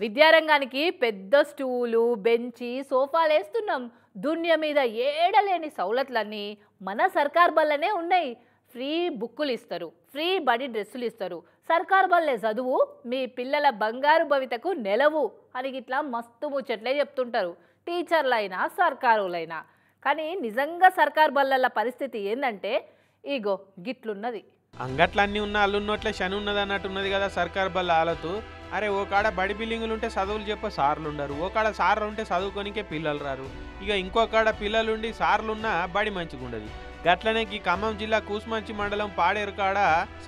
విద్యారంగానికి పెద్ద stool bench సోఫాలేస్తున్నాం. దునియా మీద ఏడలేని సౌలతులన్నీ మన సర్కార్ బల్లనే ఉన్నాయి. ఫ్రీ బుక్కులు ఇస్తారు, ఫ్రీ బడి డ్రెస్సులు ఇస్తారు. సర్కార్ బల్లే చదువు మీ పిల్లల బంగారు భవితకు నెలవు అని ఇట్లా మస్తు ముచ్చట్లే చెప్తుంటారు టీచర్లైనా సర్కారులైనా. కానీ నిజంగా సర్కార్ బల్లల పరిస్థితి ఏందంటే ఇగో గిట్లున్నది. అంగట్లన్నీ ఉన్న అల్లున్నోట్లే శని ఉన్నది అన్నట్టున్నది కదా సర్కార్ బల్ల ఆలతు. అరే ఓ కాడ బడి బిల్డింగులు ఉంటే చదువులు చెప్ప సార్లు ఉండరు, ఓ కాడ సార్లు ఉంటే చదువుకోనికే పిల్లలు రారు, ఇక ఇంకో కాడ పిల్లలుండి సార్లున్నా బడి మంచిగా ఉండదు. గట్లనే ఈ ఖమ్మం జిల్లా కూసుమంచి మండలం పాడేరు కాడ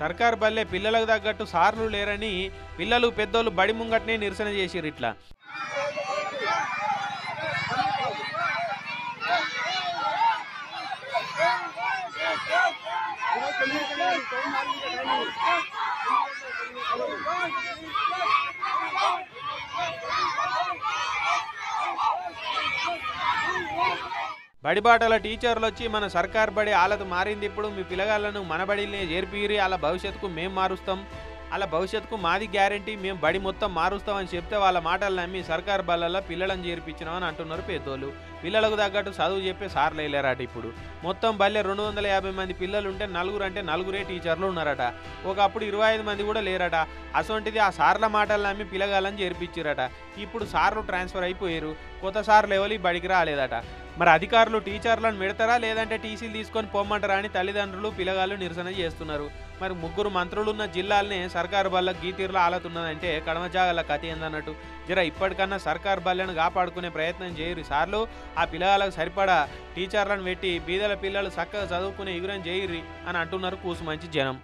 సర్కార్ బల్లే పిల్లలకు తగ్గట్టు సార్లు లేరని పిల్లలు పెద్దోళ్ళు బడి ముంగట్నే నిరసన చేసిర్రు. ఇట్లా బడిబాటల టీచర్లు వచ్చి మన సర్కార్ బడి ఆలత మారింది, ఇప్పుడు మీ పిల్లగాళ్ళను మన బడినే చేర్పిరి, అలా భవిష్యత్తుకు మేము మారుస్తాం, అలా భవిష్యత్తుకు మాది గ్యారంటీ, మేము బడి మొత్తం మారుస్తామని చెప్తే వాళ్ళ మాటలు నమ్మి సర్కార్ బళ్ళల్లో పిల్లలను చేర్పించినామని అంటున్నారు పెద్దోళ్ళు. పిల్లలకు తగ్గట్టు చదువు చెప్పే సార్లు వేయలేరట. ఇప్పుడు మొత్తం బల్లె 250 మంది పిల్లలు ఉంటే నలుగురు అంటే నలుగురే టీచర్లు ఉన్నారట. ఒకప్పుడు 25 మంది కూడా లేరట. అసొంటిది ఆ సార్ల మాటలు నమ్మి పిల్లగాళ్ళని చేర్పించారట. ఇప్పుడు సార్లు ట్రాన్స్ఫర్ అయిపోయారు, కొత్త సార్లు ఎవరు బడికి రాలేదట. మరి అధికారులు టీచర్లను పెడతారా లేదంటే టీసీలు తీసుకొని పొమ్మంటారా అని తల్లిదండ్రులు పిల్లగాళ్ళు నిరసన చేస్తున్నారు. మరి ముగ్గురు మంత్రులున్న జిల్లాలనే సర్కారు బళ్ళకు గీతీరులో ఆలతున్నదంటే కడమజాగల కథ ఏందన్నట్టు. జర ఇప్పటికన్నా సర్కారు బళ్ళను కాపాడుకునే ప్రయత్నం చేయరు సార్లు. ఆ పిల్లగాళ్ళకు సరిపడా టీచర్లను పెట్టి బీదల పిల్లలు చక్కగా చదువుకునే ఎగురం చేయరి అని అంటున్నారు కూసుమంచి జనం.